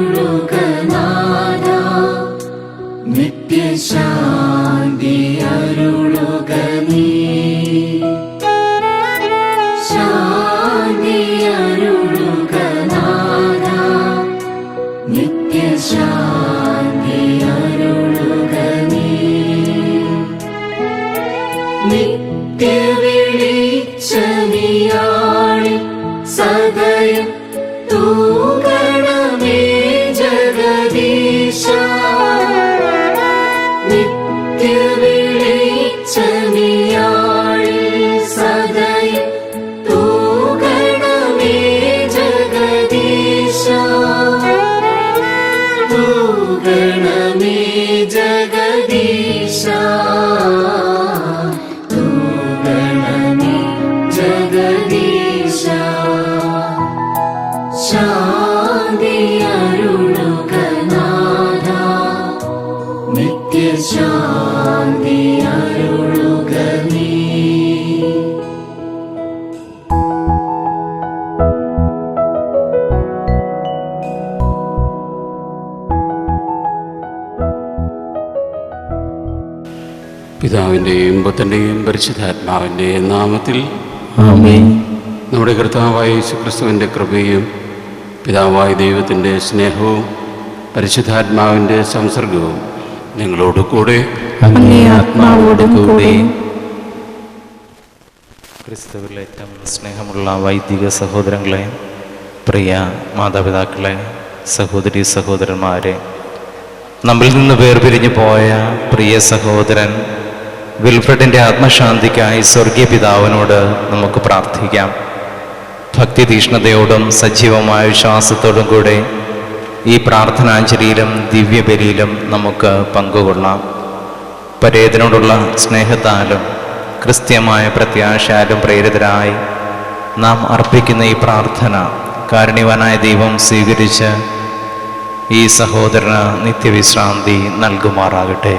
അരുളുക നാഥ, നിത്യശാന്തി അരുളുക നീ. ശാന്തി അരുളുക നാഥ, നിത്യശാന്തി അരുളുക നീ. നിത്യവെളിച്ചമിയാളി സദയം തൂകണമേ ജഗദീശ. നിത്യവെളിച്ചമിയാളി സദയം തൂകണമേ ജഗദീശ. തൂകണമേ ജഗദീശ. ശാന്തി അരുളുക നാഥ, നിത്യശാന്തി അരുളുക നീ. പിതാവിൻ്റെയും പുത്രൻ്റെയും പരിശുദ്ധാത്മാവിൻ്റെയും നാമത്തിൽ ആമേൻ. നമ്മുടെ കർത്താവായ യേശുക്രിസ്തുവിൻ്റെ കൃപയും പിതാവായ ദൈവത്തിൻ്റെ സ്നേഹവും പരിശുദ്ധാത്മാവിൻ്റെ സംസർഗവും നിങ്ങളോട് കൂടെ അങ്ങേ ആത്മാവോടും കൂടെ. ക്രിസ്തുവിൽ ഏറ്റവും സ്നേഹമുള്ള വൈദിക സഹോദരങ്ങളെ, പ്രിയ മാതാപിതാക്കളെ, സഹോദരി സഹോദരന്മാരെ, നമ്മിൽ നിന്ന് വേർപിരിഞ്ഞു പോയ പ്രിയ സഹോദരൻ വിൽഫ്രഡിൻ്റെ ആത്മശാന്തിക്കായി സ്വർഗീയ പിതാവിനോട് നമുക്ക് പ്രാർത്ഥിക്കാം. ഭക്തി തീഷ്ണതയോടും സജീവമായ വിശ്വാസത്തോടും കൂടെ ഈ പ്രാർത്ഥനാഞ്ജലിയിലും ദിവ്യബലിയിലും നമുക്ക് പങ്കുകൊള്ളാം. പരേതനോടുള്ള സ്നേഹത്താലും ക്രിസ്ത്യമായ പ്രത്യാശയാലും പ്രേരിതരായി നാം അർപ്പിക്കുന്ന ഈ പ്രാർത്ഥന കാരുണ്യവാനായ ദൈവം സ്വീകരിച്ച് ഈ സഹോദരന് നിത്യവിശ്രാന്തി നൽകുമാറാകട്ടെ.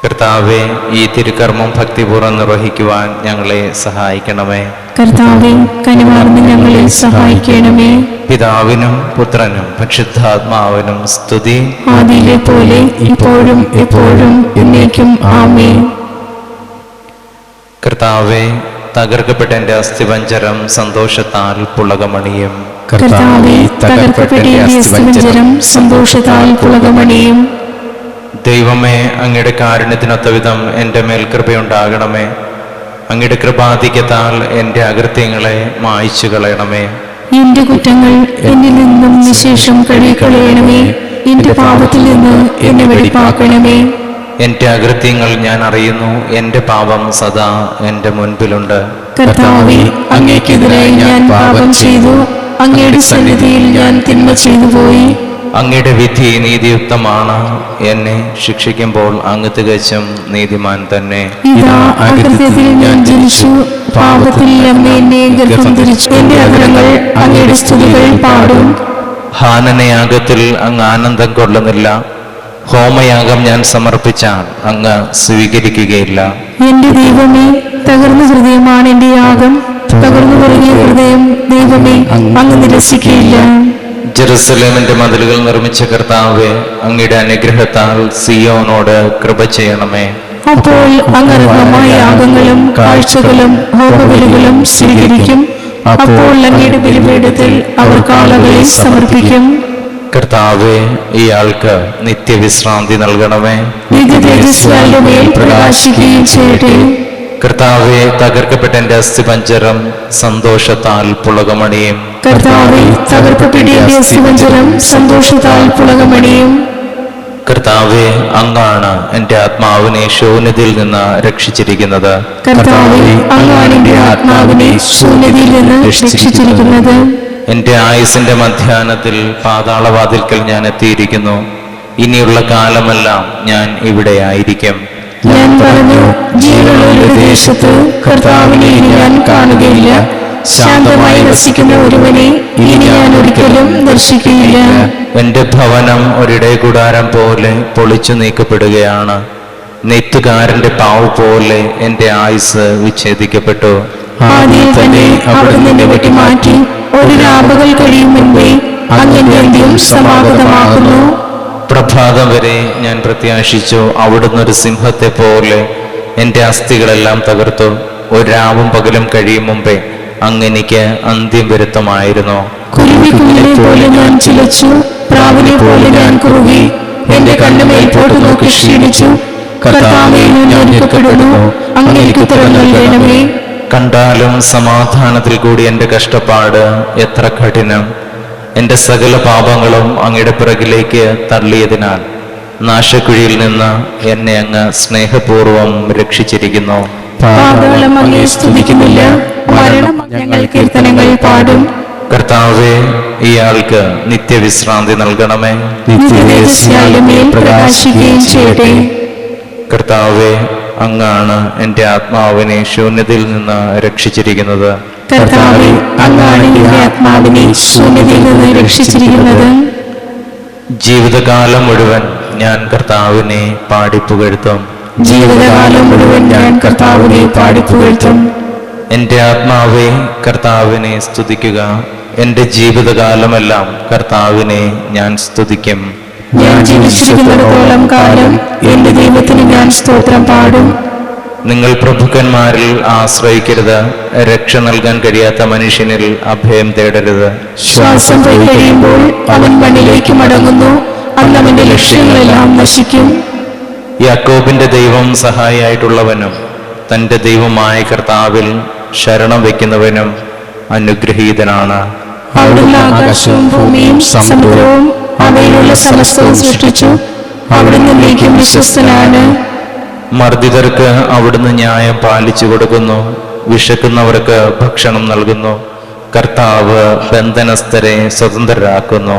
കർത്താവെ, ഈ തിരുക്കർമ്മം ഭക്തിപൂർവ്വം നിർവഹിക്കുവാൻ ഞങ്ങളെ സഹായിക്കണമേ. കർത്താവേ, കനിവാർന്ന് ഞങ്ങളെ സഹായിക്കണമേ. പിതാവിനും പുത്രനും പരിശുദ്ധാത്മാവിനും സ്തുതി, ആദിയിലെ പോലെ ഇപ്പോഴും എപ്പോഴും എന്നേക്കും ആമേൻ. കർത്താവെ, തകർക്കപ്പെട്ട എൻ്റെ അസ്ഥിപഞ്ജരം സന്തോഷത്താൽ പുളകമണിയും. കർത്താവേ, തകർക്കപ്പെട്ട ഈ അസ്ഥിപഞ്ജരം സന്തോഷത്താൽ പുളകമണിയും. ദൈവമേ, അങ്ങയുടെ കാരുണ്യത്തിനൊത്ത വിധം എൻ്റെ മേൽ കൃപയുണ്ടാകണമേ. അങ്ങയുടെ കൃപാധിക്യത്താൽ എൻ്റെ അകൃത്യങ്ങളെ മായ്ച്ചു കളയണമേ. എന്റെ കുറ്റങ്ങൾ എന്നിൽ നിന്നും നിശേഷം കഴുകിക്കളയണമേ. എന്റെ പാപത്തിൽ നിന്ന് എന്നെ വെടിപ്പാക്കണമേ. എൻ്റെ അകൃത്യങ്ങൾ ഞാൻ അറിയുന്നു, എൻ്റെ പാപം സദാ എൻ്റെ മുൻപിലുണ്ട്. കർത്താവേ, അങ്ങേക്കെതിരായി ഞാൻ പാപം ചെയ്തു. അങ്ങയുടെ സന്നിധിയിൽ ഞാൻ തിന്മ ചെയ്തു പോയി. അങ്ങയുടെ വിധി നീതിയുക്തമാണ്. എന്നെ ശിക്ഷിക്കുമ്പോൾ അങ്ങ് തികച്ചും നീതിമാൻ തന്നെ. ഇതാ, അകൃത്യത്തിൽ ഞാൻ ജനിച്ചു, പാപത്തിൽ അമ്മ എന്നെ ഗർഭം ധരിച്ചു. എന്റെ അധരങ്ങൾ അങ്ങയുടെ സ്തുതികൾ പാടും. ഹാനനയാഗത്തിൽ അങ്ങ് ആനന്ദം കൊള്ളുന്നില്ല. ഹോമയാഗം ഞാൻ സമർപ്പിച്ചാൽ അങ്ങ് സ്വീകരിക്കുകയില്ല. എന്റെ ദൈവമേ, തകർന്ന ഹൃദയമാണ് എന്റെ യാഗം. തകർന്നു തുടങ്ങിയ ഹൃദയം ദൈവമേ അങ്ങ് നിരസിക്കുകയില്ല. ജെറുസലേമിന്റെ മതിലുകൾ നിർമ്മിച്ച കർത്താവേ, അങ്ങയുടെ അനുഗ്രഹത്താൽ സിയോനോട് കൃപ ചെയ്യണമേ. അപ്പോൾ അങ്ങ് അർഹമായ യാഗങ്ങളും കാഴ്ചകളും ഹോമബലികളും സ്വീകരിക്കും. അപ്പോൾ അങ്ങയുടെ ബലിപീഠത്തിൽ അവർ കാളകളെ സമർപ്പിക്കും. കർത്താവേ, ഇയാൾക്ക് നിത്യവിശ്രാന്തി നൽകണമേ. നിത്യ തേജസ്സുകളുടെ മേൽ പ്രകാശിക്കുകയും ചെയ്യട്ടെ. കർത്താവെ, തകർക്കപ്പെട്ട എൻ്റെ അസ്ഥിപഞ്ജരം സന്തോഷത്താൽ പുളകമണിയും. കർത്താവേ, തകർക്കപ്പെട്ട എന്റെ അസ്ഥിപഞ്ജരം സന്തോഷത്താൽ പുളകമണിയും. കർത്താവെ, അങ്ങാണ് എൻ്റെ ആത്മാവിനെ ശൂന്യതയിൽ നിന്ന് രക്ഷിച്ചിരിക്കുന്നത്. കർത്താവേ, അങ്ങാണ് എന്റെ ആത്മാവിനെ ശൂന്യതയിൽ നിന്ന് രക്ഷിച്ചിരിക്കുന്നത്. എൻ്റെ ആയുസിന്റെ മധ്യാഹ്നത്തിൽ പാതാളവാതിൽക്കൽ ഞാൻ എത്തിയിരിക്കുന്നു. ഇനിയുള്ള കാലമെല്ലാം ഞാൻ ഇവിടെ ആയിരിക്കും. ഞാൻ പറഞ്ഞു, ജീവനുള്ള ഒരു ദേശത്ത് കർത്താവിനെ ഇനി ഞാൻ കാണുകയില്ല. ശാന്തമായി വസിക്കുന്ന ഒരുവനെ ഇനി ഞാൻ ഒരിക്കലും ദർശിക്കുകയില്ല. എൻ്റെ ഭവനം ഒരിടകൂടാരം പോലെ പൊളിച്ചു നീക്കപ്പെടുകയാണ്. നെയ്ത്തുകാരന്റെ പാവ് പോലെ എൻ്റെ ആയുസ് വിച്ഛേദിക്കപ്പെട്ടു. ആദ്യം തന്നെ അവിടുന്ന് എന്നെ വെട്ടിമാറ്റി ഒരു രാപകൽ കഴിയും മുൻപേ അങ്ങന്റെ അന്ത്യം സമാഗതമാകുന്നു. പ്രഭാതം വരെ ഞാൻ പ്രത്യാശിച്ചു, അവിടുന്ന് ഒരു സിംഹത്തെ പോലെ എൻ്റെ അസ്ഥികളെല്ലാം തകർത്തു. ഒരാവും പകലും കഴിയും മുമ്പേ അങ്ങെനിക്ക് അന്ത്യം വരുത്തമായിരുന്നു. കുരുവിക്കുഞ്ഞിനെ പോലെ ഞാൻ ചിലച്ചു, പ്രാവിനെ പോലെ ഞാൻ കുറുകി, എന്റെ കണ്ണുമേൽ പോട്ട് നോക്കി ക്ഷീണിച്ചു. കർത്താവേ, ഞാൻ ഞെരുക്കപ്പെടുന്നു, അങ്ങ് എനിക്ക് ഉത്തരം നൽകണമേ. കണ്ടാലും സമാധാനത്തിൽ കൂടി എൻ്റെ കഷ്ടപ്പാട് എത്ര കഠിനം. എൻ്റെ സകല പാപങ്ങളും അങ്ങയുടെ പിറകിലേക്ക് തള്ളിയതിനാൽ നാശക്കുഴിയിൽ നിന്ന് എന്നെ അങ്ങ് സ്നേഹപൂർവം രക്ഷിച്ചിരിക്കുന്നു. പാതാളം അങ്ങേ സ്തുതിക്കുന്നില്ല, മരണം ഞങ്ങൾ കീർത്തനങ്ങൾ പാടും. കർത്താവേ, ഇയാൾക്ക് നിത്യവിശ്രാന്തി നൽകണമേ. നിത്യതേജസ്യാലെ മേൽ പ്രകാശിക്കുകയും ചെയ്യട്ടെ. കർത്താവേ, അങ്ങാണ് എൻ്റെ ആത്മാവിനെ ശൂന്യതയിൽ നിന്ന് രക്ഷിച്ചിരിക്കുന്നത്. കർത്താവേ, അങ്ങാണ് എന്റെ ആത്മാവിനെ ശൂന്യതയിൽ നിന്ന് രക്ഷിച്ചിരിക്കുന്നത്. ജീവിതകാലം മുഴുവൻ ഞാൻ കർത്താവിനെ പാടിപ്പുകഴ്ത്തും. ജീവിതകാലം മുഴുവൻ ഞാൻ കർത്താവിനെ പാടിപ്പുകഴ്ത്തും. എൻ്റെ ആത്മാവെ കർത്താവിനെ സ്തുതിക്കുക. എൻ്റെ ജീവിതകാലമെല്ലാം കർത്താവിനെ ഞാൻ സ്തുതിക്കും. ഞാൻ ജീവിച്ചിരിക്കുന്നിടത്തോളം കാലം എന്റെ ദൈവത്തിന് ഞാൻ സ്തോത്രം പാടും. നിങ്ങൾ പ്രഭുക്കന്മാരിൽ ആശ്രയിക്കരുത്, രക്ഷ നൽകാൻ കഴിയാത്ത മനുഷ്യനിൽ അഭയം തേടരുത്. ശ്വാസം പോയി കഴിയുമ്പോൾ അവൻ മണ്ണിലേക്ക് മടങ്ങുന്നു, അന്ന് അവന്റെ ലക്ഷ്യങ്ങളെല്ലാം നശിക്കും. യാക്കോബിന്റെ ദൈവം സഹായിയായിട്ടുള്ളവനും തൻ്റെ ദൈവമായ കർത്താവിൽ ശരണം വയ്ക്കുന്നവനും അനുഗ്രഹീതനാണ്. അവിടുന്ന് ആകാശവും ഭൂമിയും സമുദ്രവും അവയിലുള്ള സമസ്തവും സൃഷ്ടിച്ചു. അവിടുന്ന് എന്നേക്കും വിശ്വസ്തനാണ്. മർദ്ദിതർക്ക് അവിടുന്ന് ന്യായം പാലിച്ചു കൊടുക്കുന്നു, വിശക്കുന്നവർക്ക് ഭക്ഷണം നൽകുന്നു. കർത്താവ് ബന്ധനസ്ഥരെ സ്വതന്ത്രരാക്കുന്നു.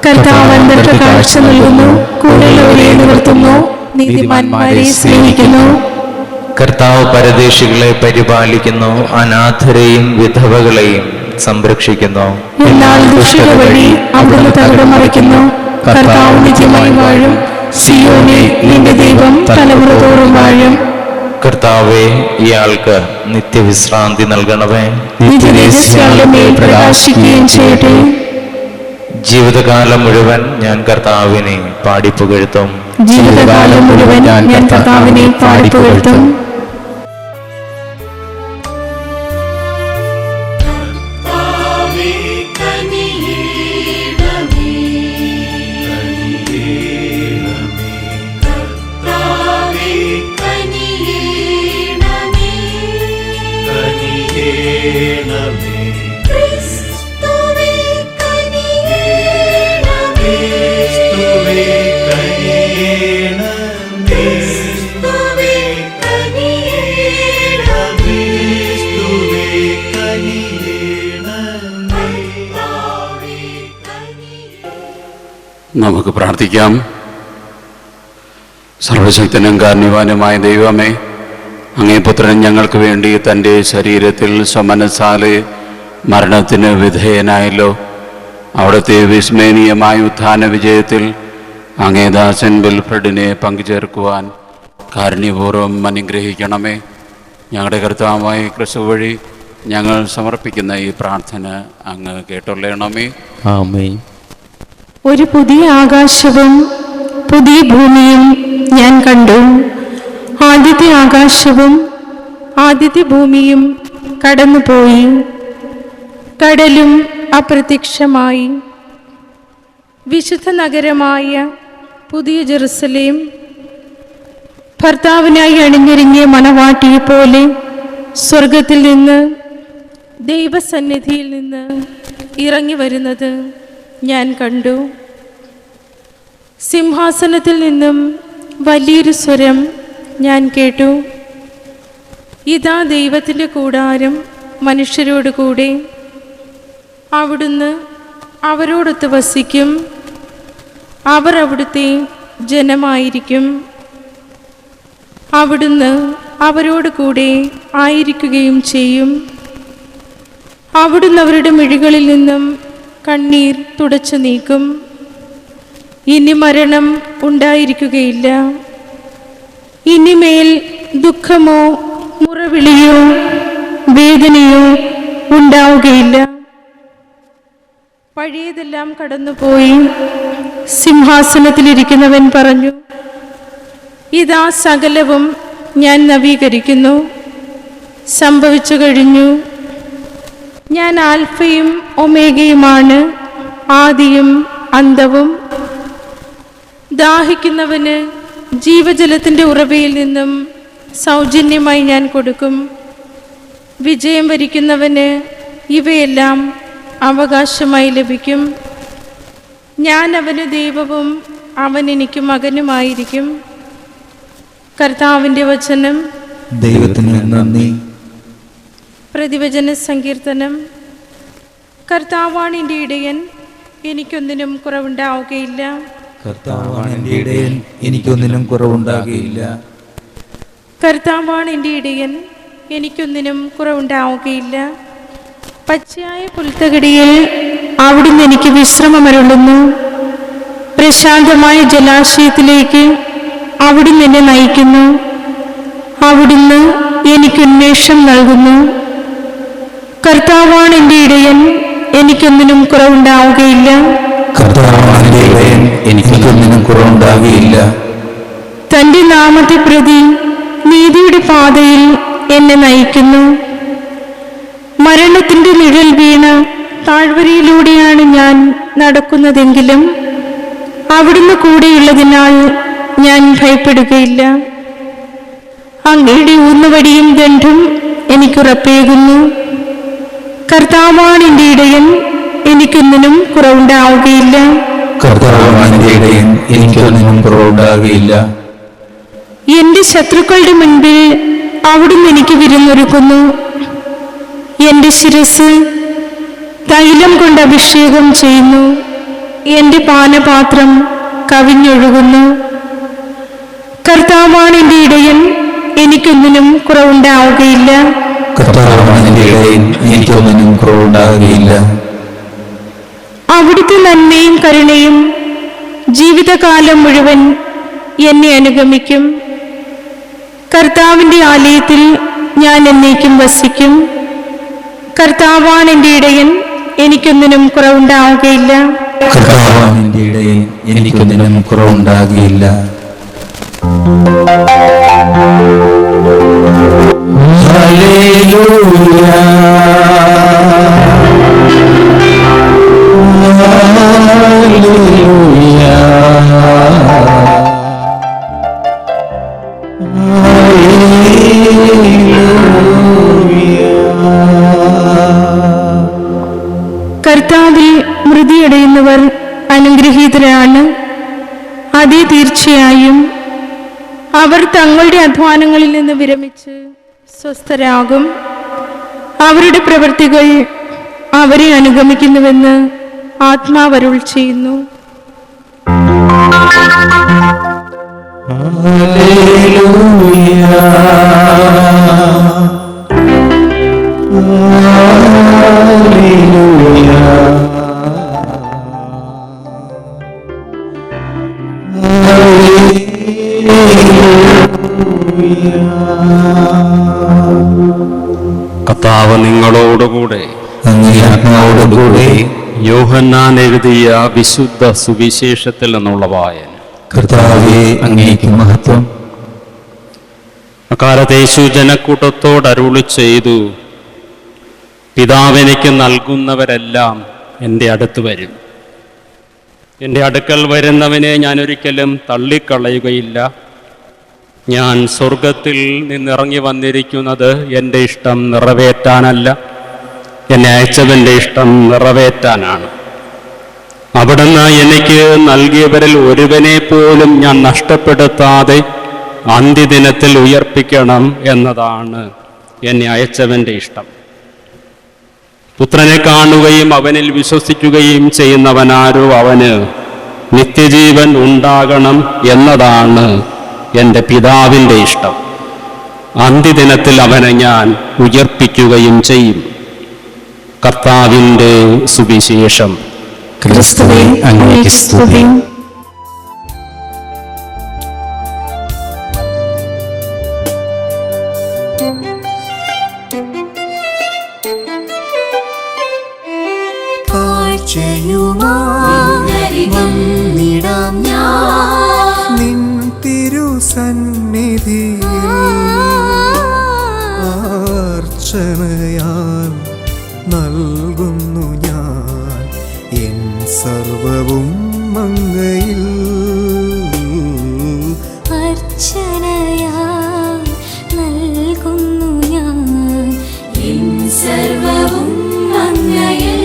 കർത്താവ് അന്ധർക്ക് കാഴ്ച നൽകുന്നു, കൂടെയുള്ളവരെ നിവർത്തുന്നു, നീതിമാന്മാരെ സ്നേഹിക്കുന്നു. കർത്താവ് പരദേശികളെ പരിപാലിക്കുന്നു, അനാഥരെയും വിധവകളെയും സംരക്ഷിക്കുന്നു. എന്നാൽ ദുഷ്ടത വഴി അവിടുന്ന് തകിടം മറിക്കുന്നു. കർത്താവ് നിത്യമായി വാഴും, സിയോനെ നിന്റെ ദൈവം തലമുറ തോറും വാഴും. കർത്താവേ, ഇയാൾക്ക് നിത്യവിശ്രാന്തി നൽകണമേ. നിത്യതേജസ്യാലെ മേൽ പ്രകാശിക്കുകയും ചെയ്യട്ടെ. ജീവിതകാലം മുഴുവൻ ഞാൻ കർത്താവിനെ പാടിപ്പുകഴ്ത്തും. ജീവിതകാലം മുഴുവൻ ഞാൻ കർത്താവിനെ പാടിപ്പുകഴ്ത്തും. നമുക്ക് പ്രാർത്ഥിക്കാം. സർവശക്തനും കാരുണ്യവാനുമായ ദൈവമേ, അങ്ങേ പുത്രൻ ഞങ്ങൾക്ക് വേണ്ടി തൻ്റെ ശരീരത്തിൽ സമനസാലെ മരണത്തിന് വിധേയനായല്ലോ. അവിടുത്തെ വിസ്മരണീയമായ ഉത്ഥാന വിജയത്തിൽ അങ്ങേ ദാസൻ വിൽഫ്രഡിനെ പങ്കുചേർക്കുവാൻ കാരുണ്യപൂർവ്വം അനുഗ്രഹിക്കണമേ. ഞങ്ങളുടെ കർത്താവായ ക്രിസ്തു വഴി ഞങ്ങൾ സമർപ്പിക്കുന്ന ഈ പ്രാർത്ഥന അങ്ങ് കേട്ടുള്ളണമേ. ആമേൻ. ഒരു പുതിയ ആകാശവും പുതിയ ഭൂമിയും ഞാൻ കണ്ടു. ആദ്യത്തെ ആകാശവും ആദ്യത്തെ ഭൂമിയും കടന്നുപോയി, കടലും അപ്രത്യക്ഷമായി. വിശുദ്ധ നഗരമായ പുതിയ ജെറുസലേം ഭർത്താവിനായി അണിഞ്ഞൊരുങ്ങിയ മണവാട്ടിയെ പോലെ സ്വർഗത്തിൽ നിന്ന് ദൈവസന്നിധിയിൽ നിന്ന് ഇറങ്ങി വരുന്നത് ഞാൻ കണ്ടു. സിംഹാസനത്തിൽ നിന്നും വലിയൊരു സ്വരം ഞാൻ കേട്ടു. ഇതാ ദൈവത്തിൻ്റെ കൂടാരം മനുഷ്യരോട് കൂടെ, അവിടുന്ന് അവരോടൊത്ത് വസിക്കും, അവർ അവിടുത്തെ ജനമായിരിക്കും. അവിടുന്ന് അവരോട് കൂടെ ആയിരിക്കുകയും ചെയ്യും. അവിടുന്ന് അവരുടെ മിഴികളിൽ നിന്നും കണ്ണീർ തുടച്ചു നീക്കും. ഇനി മരണം ഉണ്ടായിരിക്കുകയില്ല. ഇനിമേൽ ദുഃഖമോ മുറവിളിയോ വേദനയോ ഉണ്ടാവുകയില്ല. പഴയതെല്ലാം കടന്നുപോയി. സിംഹാസനത്തിലിരിക്കുന്നവൻ പറഞ്ഞു, ഇതാ സകലവും ഞാൻ നവീകരിക്കുന്നു. സംഭവിച്ചു കഴിഞ്ഞു. ഞാൻ ആൽഫയും ഒമേഗയുമാണ്, ആദിയും അന്തവും. ദാഹിക്കുന്നവന് ജീവജലത്തിൻ്റെ ഉറവയിൽ നിന്നും സൗജന്യമായി ഞാൻ കൊടുക്കും. വിജയം വരിക്കുന്നവന് ഇവയെല്ലാം അവകാശമായി ലഭിക്കും. ഞാൻ അവന് ദൈവവും അവൻ എനിക്ക് മകനുമായിരിക്കും. കർത്താവിൻ്റെ വചനം. ദൈവത്തിന് നന്ദി. പ്രതിവചന സങ്കീർത്തനം. കർത്താവാണ് എൻ്റെ ഇടയൻ, എനിക്കൊന്നിനും കുറവുണ്ടാവുകയില്ല. കർത്താവാണ് എൻ്റെ ഇടയൻ, എനിക്കൊന്നിനും കുറവുണ്ടാകുകയില്ല. കർത്താവാണ് എൻ്റെ ഇടയൻ, എനിക്കൊന്നിനും കുറവുണ്ടാവുകയില്ല. പച്ചയായ പുൽത്തകിടിയിൽ അവിടുന്ന് എനിക്ക് വിശ്രമമരുളുന്നു. പ്രശാന്തമായ ജലാശയത്തിലേക്ക് അവിടുന്ന് എന്നെ നയിക്കുന്നു. അവിടുന്ന് എനിക്ക് ഉന്മേഷം നൽകുന്നു. കർത്താവാണ് എൻ്റെ ഇടയൻ, എനിക്കൊന്നിനും കുറവുണ്ടാവുകയില്ല. കർത്താവാണ് എൻ്റെ ഇടയൻ, എനിക്കൊന്നിനും കുറവുണ്ടാകുകയില്ല. തൻ്റെ നാമത്തെ പ്രതി നീതിയുടെ പാതയിൽ എന്നെ നയിക്കുന്നു. മരണത്തിൻ്റെ നിഴൽ വീണ് താഴ്വരയിലൂടെയാണ് ഞാൻ നടക്കുന്നതെങ്കിലും അവിടുന്ന് കൂടെയുള്ളതിനാൽ ഞാൻ ഭയപ്പെടുകയില്ല. അങ്ങയുടെ ഊന്നുവടിയും ദണ്ഡും എനിക്കുറപ്പേകുന്നു. കർത്താവാണ് എൻ്റെ ഇടയൻ, എനിക്കൊന്നിനും കുറവുണ്ടാവുകയില്ല. കർത്താവാണ് എൻ്റെ ഇടയൻ, എനിക്കൊന്നിനും കുറവുണ്ടാകുകയില്ല. എന്റെ ശത്രുക്കളുടെ മുൻപിൽ അവിടുന്ന് എനിക്ക് വിരുന്നൊരുക്കുന്നു. എന്റെ ശിരസ് തൈലം കൊണ്ട് അഭിഷേകം ചെയ്യുന്നു. എന്റെ പാനപാത്രം കവിഞ്ഞൊഴുകുന്നു. കർത്താവാണ് എൻ്റെ ഇടയൻ, എനിക്കൊന്നിനും കുറവുണ്ടാവുകയില്ല. കർത്താവാണ് എൻ്റെ ഇടയൻ, എനിക്കൊന്നിനും കുറവുണ്ടാകുകയില്ല. അവിടുത്തെ നന്മയും കരുണയും ജീവിതകാലം മുഴുവൻ എന്നെ അനുഗമിക്കും. കർത്താവിൻ്റെ ആലയത്തിൽ ഞാൻ എന്നേക്കും വസിക്കും. കർത്താവാണ് എൻ്റെ ഇടയൻ, എനിക്കൊന്നിനും കുറവുണ്ടാവുകയില്ല. കർത്താവാണ് എൻ്റെ ഇടയൻ, എനിക്കൊന്നിനും കുറവുണ്ടാകുകയില്ല. ഹല്ലേലൂയ, ഹല്ലേലൂയ, കർത്താവിൽ മൃതിയടയുന്നവർ അനുഗ്രഹീതരാണ്. അതേ, തീർച്ചയായും അവർ തങ്ങളുടെ അധ്വാനങ്ങളിൽ നിന്ന് വിരമിച്ച് സ്വസ്ഥരാകും. അവരുടെ പ്രവൃത്തികൾ അവരെ അനുഗമിക്കുന്നുവെന്ന് ആത്മാവരുൾ ചെയ്യുന്നു. കർത്താവ് നിങ്ങളോടുകൂടെ. അങ്ങേ ആത്മാവോടുകൂടെ. യോഹന്നാൻ എഴുതിയ വിശുദ്ധ സുവിശേഷത്തിൽ നിന്നുള്ള വായന. കർത്താവേ, അങ്ങേക്ക് മഹത്വം. അക്കാലത്ത് യേശു ജനക്കൂട്ടത്തോട് അരുളി ചെയ്തു, പിതാവെനിക്ക് നൽകുന്നവരെല്ലാം എൻ്റെ അടുത്ത് വരും. എൻ്റെ അടുക്കൽ വരുന്നവനെ ഞാൻ ഒരിക്കലും തള്ളിക്കളയുകയില്ല. ഞാൻ സ്വർഗത്തിൽ നിന്നിറങ്ങി വന്നിരിക്കുന്നത് എൻ്റെ ഇഷ്ടം നിറവേറ്റാനല്ല, എന്നെ അയച്ചവൻ്റെ ഇഷ്ടം നിറവേറ്റാനാണ്. അവിടുന്ന് എനിക്ക് നൽകിയവരിൽ ഒരുവനെ പോലും ഞാൻ നഷ്ടപ്പെടുത്താതെ അന്ത്യദിനത്തിൽ ഉയർപ്പിക്കണം എന്നതാണ് എന്നെ അയച്ചവൻ്റെ ഇഷ്ടം. പുത്രനെ കാണുകയും അവനിൽ വിശ്വസിക്കുകയും ചെയ്യുന്നവനാരോ അവന് നിത്യജീവൻ ഉണ്ടാകണം എന്നതാണ് എൻ്റെ പിതാവിൻ്റെ ഇഷ്ടം. അന്ത്യദിനത്തിൽ അവനെ ഞാൻ ഉയർപ്പിക്കുകയും ചെയ്യും. കർത്താവിൻ്റെ സുവിശേഷം. ക്രിസ്തുവേ, അങ്ങേക്ക് സ്തുതി. കാഴ്ചയു അങ്ങയിൽ അർച്ചനയായി നൽകുന്നു ഞാൻ എൻ സർവവും അങ്ങയിൽ.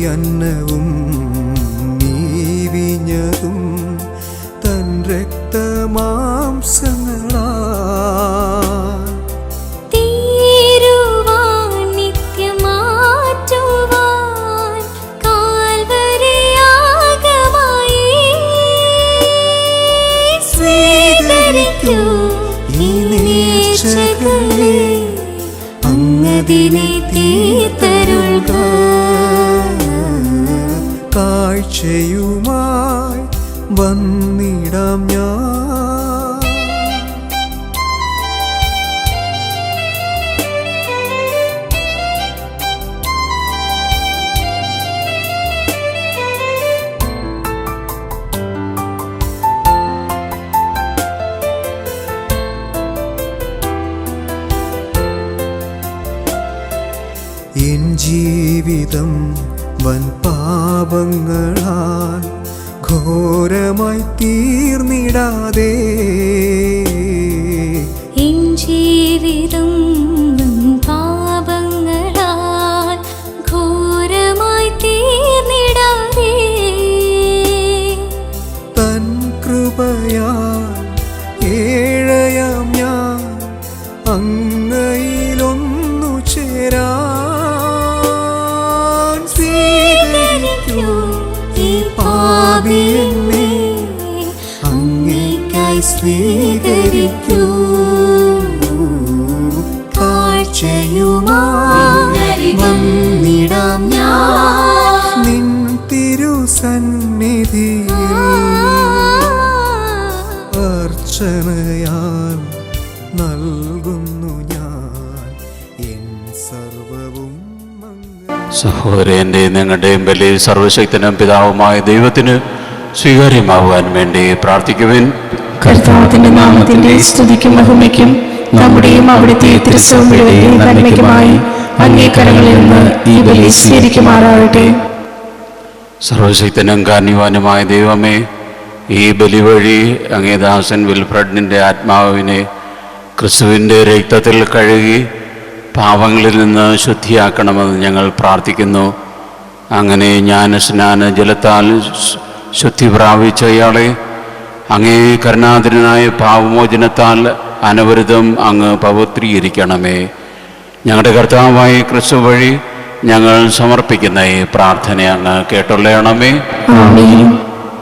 അന്നവും നീവിഞ്ഞതും തൻ രക്തമാംസങ്ങളാൽ തീരുവാൻ നിത്യമാറ്റുവാൻ കാൽവരിയാഗമായി സ്വീകരിക്കൂ ഈ നേർച്ചകളെ, അങ്ങതിനെ തീർത്തരുൾക. കാഴ്ചയുമായി വന്നിടാം ഞാൻ, എൻ ജീവിതം വൻ പാപങ്ങളാൽ ഘോരമായി തീർന്നിടാതെ, എൻ ജീവിതം പാപങ്ങളാൽ ഘോരമായി തീർന്നിടാതെ, തൻ കൃപയാൽ ഏഴയാം ഞാൻ അങ്ങയിലൊന്നു ചേരാൻ സ്വീകരിക്കൂ ഈ പാപിയെന്നെ, അങ്ങേയ്ക്കായി സ്വീകരിക്കൂ. കാഴ്ചയുമായി വന്നിടാം ഞാൻ നിൻ തിരുസന്നിധിയിൽ, അർച്ചനയാൽ നൽകുന്നു ഞാൻ എൻ സർവവും. സഹോദരൻ്റെയും നിങ്ങളുടെയും ബലി സർവശക്തനും പിതാവുമായ ദൈവത്തിന് സ്വീകാര്യമാകുവാൻ വേണ്ടി പ്രാർത്ഥിക്കുവിൻ. കർത്താവിന്റെ നാമത്തിന്റെ സ്തുതിക്കും മഹിമയ്ക്കും നമ്മുടെയും അവിടുത്തെ തിരുസഭയുടെയും നന്മയ്ക്കുമായി അങ്ങേ കരങ്ങളിൽ നിന്ന് ഈ ബലി സ്വീകരിക്കുമാറാകട്ടെ. സർവശക്തനും കാരുണ്യവാനുമായ ദൈവമേ, ഈ ബലി വഴി അങ്ങേ ദാസൻ വിൽഫ്രഡിൻ്റെ ആത്മാവിനെ ക്രിസ്തുവിൻ്റെ രക്തത്തിൽ കഴുകി പാപങ്ങളിൽ നിന്ന് ശുദ്ധിയാക്കണമെന്ന് ഞങ്ങൾ പ്രാർത്ഥിക്കുന്നു. അങ്ങനെ ജ്ഞാനസ്നാന ജലത്താൽ ശുദ്ധി പ്രാപിച്ച ഇയാളെ അങ്ങേ കരുണാധരനായ പാപമോചനത്താൽ അനവരതം അങ്ങ് പവിത്രീകരിക്കണമേ. ഞങ്ങളുടെ കർത്താവായ ക്രിസ്തു വഴി ഞങ്ങൾ സമർപ്പിക്കുന്ന ഈ പ്രാർത്ഥന അങ്ങ് കേട്ടുള്ളണമേ.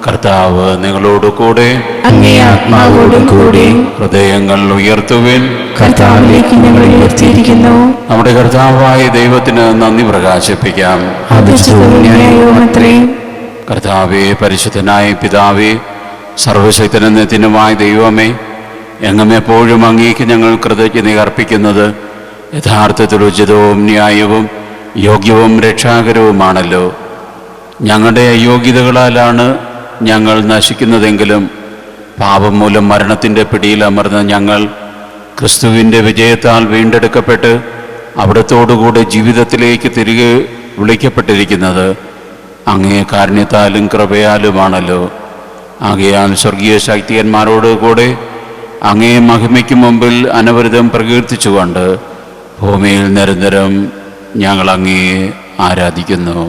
കർത്താവ് നിങ്ങളോട് കൂടെ, അങ്ങേ ആത്മാവോടും കൂടെ. ഹൃദയങ്ങൾ ഉയർത്തുവിൻ. കർത്താവിലേക്ക് ഞങ്ങൾ ഉയർത്തിയിരിക്കുന്നു. നമ്മുടെ കർത്താവായ ദൈവത്തിന് നന്ദി പ്രകാശിപ്പിക്കാം. അത് ന്യായവുമത്രേ. കർത്താവേ, പരിശുദ്ധനായ പിതാവേ, സർവശക്തനും നിത്യനുമായ ദൈവമേ, എങ്ങും എപ്പോഴും അങ്ങേക്ക് ഞങ്ങൾ കൃതജ്ഞത അർപ്പിക്കുന്നത് യഥാർത്ഥത്തിൽ ഉചിതവും ന്യായവും യോഗ്യവും രക്ഷാകരവുമാണല്ലോ. ഞങ്ങളുടെ അയോഗ്യതകളാലാണ് ഞങ്ങൾ നശിക്കുന്നതെങ്കിലും പാപം മൂലം മരണത്തിൻ്റെ പിടിയിൽ അമർന്ന ഞങ്ങൾ ക്രിസ്തുവിൻ്റെ വിജയത്താൽ വീണ്ടെടുക്കപ്പെട്ട് അവിടത്തോടുകൂടെ ജീവിതത്തിലേക്ക് തിരികെ വിളിക്കപ്പെട്ടിരിക്കുന്നത് അങ്ങേ കാരുണ്യത്താലും കൃപയാലുമാണല്ലോ. ആകയാൽ സ്വർഗീയ ശക്തിയന്മാരോട് കൂടെ അങ്ങേ മഹിമയ്ക്ക് മുമ്പിൽ അനവരതം പ്രകീർത്തിച്ചുകൊണ്ട് ഭൂമിയിൽ നിരന്തരം ഞങ്ങൾ അങ്ങേ ആരാധിക്കുന്നു.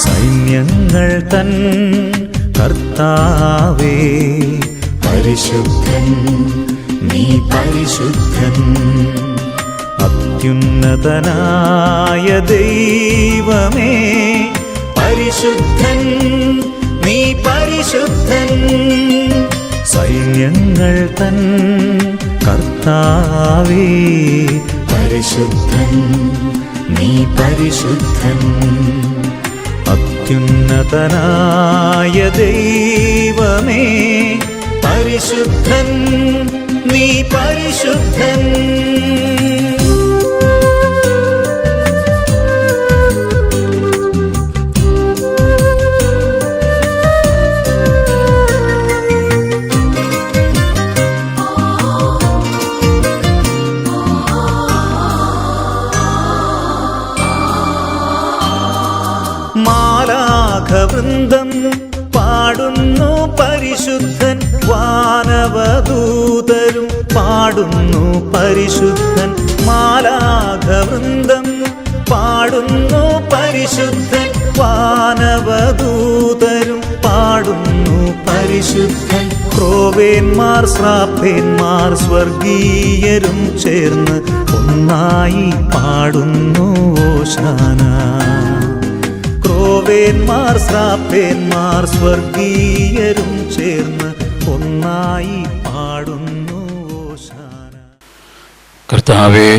സൈന്യങ്ങൾ തൻ കർത്താവേ, പരിശുദ്ധൻ നീ പരിശുദ്ധൻ, അത്യുന്നതനായ ദൈവമേ പരിശുദ്ധൻ നീ പരിശുദ്ധൻ, സൈന്യങ്ങൾ തൻ കർത്താവേ, പരിശുദ്ധൻ നീ പരിശുദ്ധൻ. അത്യുന്നതനായ ദൈവമേ, പരിശുദ്ധൻ നീ പരിശുദ്ധൻ. മാലാഖവൃന്ദം പാടുന്നു പരിശുദ്ധൻ, വാനവദൂതരും പാടുന്നു പരിശുദ്ധൻ. മാലാഖവൃന്ദം പാടുന്നു പരിശുദ്ധൻ, വാനവദൂതരും പാടുന്നു പരിശുദ്ധൻ. ക്രോവേന്മാർ ശ്രാപ്പേന്മാർ സ്വർഗീയരും ചേർന്ന് ഒന്നായി പാടുന്നു ഓശാന. ക്രോവേന്മാർ ശ്രാപ്പേന്മാർ സ്വർഗീയരും ചേർന്ന് ഒന്നായി പാടുന്നു ഓശാന. കർത്താവേ,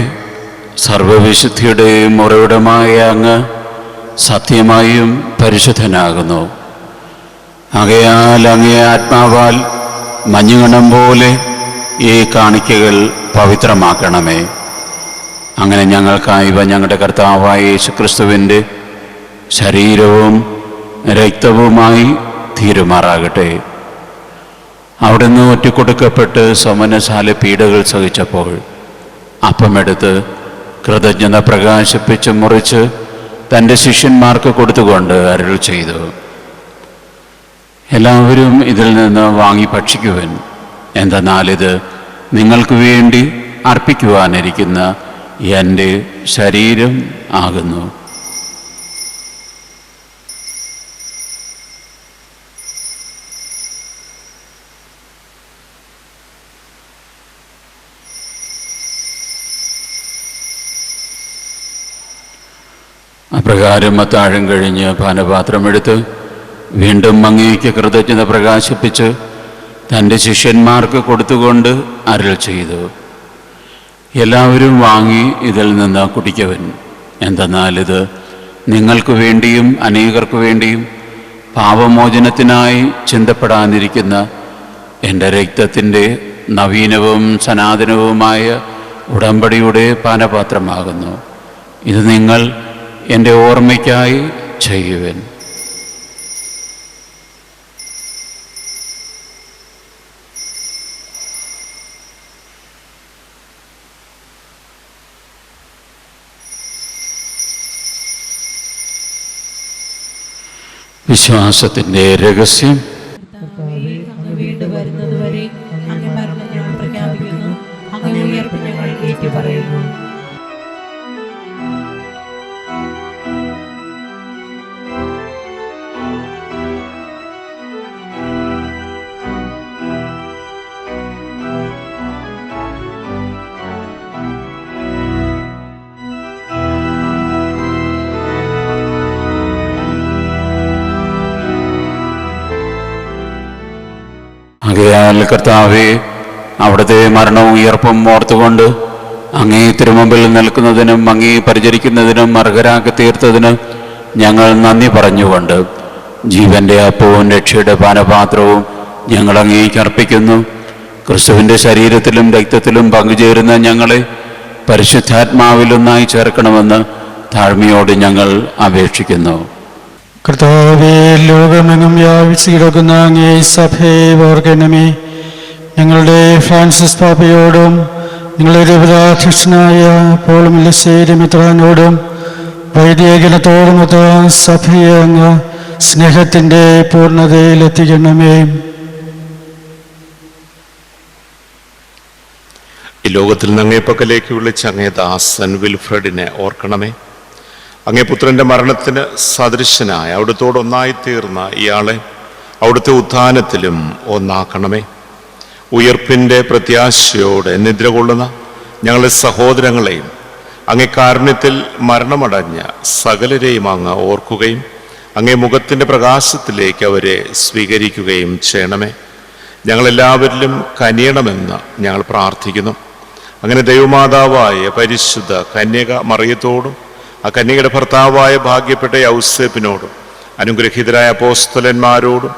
സർവവിശുദ്ധിയുടെയും ഉറവിടമായ അങ്ങ് സത്യമായും പരിശുദ്ധനാകുന്നു. ആകയാൽ അങ്ങേ ആത്മാവാൽ മഞ്ഞുകണം പോലെ ഈ കാണിക്കകൾ പവിത്രമാക്കണമേ. അങ്ങനെ ഞങ്ങൾക്കായി ഇവ ഞങ്ങളുടെ കർത്താവായ യേശുക്രിസ്തുവിൻ്റെ ശരീരവും രക്തവുമായി തീരുമാറാകട്ടെ. അവിടുന്ന് ഒറ്റിക്കൊടുക്കപ്പെട്ട് സമനശാല പീഡകൾ സഹിച്ചപ്പോൾ അപ്പമെടുത്ത് കൃതജ്ഞത പ്രകാശിപ്പിച്ച് മുറിച്ച് തൻ്റെ ശിഷ്യന്മാർക്ക് കൊടുത്തുകൊണ്ട് അരുൾ ചെയ്തു, എല്ലാവരും ഇതിൽ നിന്ന് വാങ്ങി ഭക്ഷിക്കുവൻ. എന്തെന്നാലിത് നിങ്ങൾക്ക് വേണ്ടി അർപ്പിക്കുവാനിരിക്കുന്ന എൻ്റെ ശരീരം ആകുന്നു. അപ്രകാരം അത്താഴം കഴിഞ്ഞ് പാനപാത്രമെടുത്ത് വീണ്ടും അങ്ങേക്ക് കൃതജ്ഞത പ്രകാശിപ്പിച്ച് തൻ്റെ ശിഷ്യന്മാർക്ക് കൊടുത്തുകൊണ്ട് അരുൾ ചെയ്തു, എല്ലാവരും വാങ്ങി ഇതിൽ നിന്ന് കുടിക്കവൻ. എന്തെന്നാലിത് നിങ്ങൾക്ക് വേണ്ടിയും അനേകർക്ക് വേണ്ടിയും പാപമോചനത്തിനായി ചിന്തപ്പെടാനിരിക്കുന്ന എൻ്റെ രക്തത്തിൻ്റെ നവീനവും സനാതനവുമായ ഉടമ്പടിയുടെ പാനപാത്രമാകുന്നു. ഇത് നിങ്ങൾ എൻ്റെ ഓർമ്മയ്ക്കായി ചെയ്യുവൻ. വിശ്വാസത്തിൻ്റെ രഹസ്യം. വീണ്ടും വരുന്നതുവരെ അങ്ങ് മരണം ഞങ്ങൾ പ്രഖ്യാപിക്കുന്നു, അങ്ങ് ഉയർപ്പ് ഞങ്ങൾ ഏറ്റുപറയുന്നു. ആകയാൽ കർത്താവേ, അവിടുത്തെ മരണവും ഉയർപ്പും ഓർത്തുകൊണ്ട് അങ്ങേ തിരുമുമ്പിൽ നിൽക്കുന്നതിനും അങ്ങേ പരിചരിക്കുന്നതിനും അർഹരാക്കി തീർത്തതിന് ഞങ്ങൾ നന്ദി പറഞ്ഞുകൊണ്ട് ജീവന്റെ അപ്പവും രക്ഷയുടെ പാനപാത്രവും ഞങ്ങൾ അങ്ങേക്ക് അർപ്പിക്കുന്നു. ക്രിസ്തുവിൻ്റെ ശരീരത്തിലും രക്തത്തിലും പങ്കുചേരുന്ന ഞങ്ങളെ പരിശുദ്ധാത്മാവിലൊന്നായി ചേർക്കണമെന്ന് താഴ്മയോട് ഞങ്ങൾ അപേക്ഷിക്കുന്നു. കർത്താവേ, ലോകമെങ്ങും വ്യാപിച്ചു കിടക്കുന്ന അങ്ങേ സഭയെ ഓർക്കണമേ. ഞങ്ങളുടെ ഫ്രാൻസിസ് പാപ്പയോടും ഞങ്ങളുടെ രൂപതാധ്യക്ഷനായ പോൾ മില്ലശ്ശേരി മിത്രാനോടും വൈദികനത്തോടുമൊത്ത സഭയെ അങ്ങ് സ്നേഹത്തിൻ്റെ പൂർണ്ണതയിലെത്തിക്കണമേ. ഈ ലോകത്തിൽ നിന്ന് അങ്ങേ പക്കലേക്ക് വിളിച്ച അങ്ങേ ദാസൻ വിൽഫ്രഡിനെ ഓർക്കണമേ. അങ്ങേ പുത്രന്റെ മരണത്തിന് സദൃശനായ അവിടുത്തോടൊന്നായി തീർന്ന ഇയാളെ അവിടുത്തെ ഉത്ഥാനത്തിലും ഒന്നാക്കണമേ. ഉയർപ്പിൻ്റെ പ്രത്യാശയോടെ നിദ്ര കൊള്ളുന്ന ഞങ്ങളുടെ സഹോദരങ്ങളെയും അങ്ങേ കാരുണ്യത്തിൽ മരണമടഞ്ഞ സകലരെയും അങ്ങ് ഓർക്കുകയും അങ്ങേ മുഖത്തിൻ്റെ പ്രകാശത്തിലേക്ക് അവരെ സ്വീകരിക്കുകയും ചെയ്യണമേ. ഞങ്ങളെല്ലാവരിലും കനിയണമെന്ന് ഞങ്ങൾ പ്രാർത്ഥിക്കുന്നു. അങ്ങനെ ദൈവമാതാവായ പരിശുദ്ധ കന്യക മറിയത്തോടും ആ കന്യകയുടെ ഭർത്താവായ ഭാഗ്യപ്പെട്ട യൗസേപ്പിനോടും അനുഗ്രഹീതരായ അപ്പോസ്തലന്മാരോടും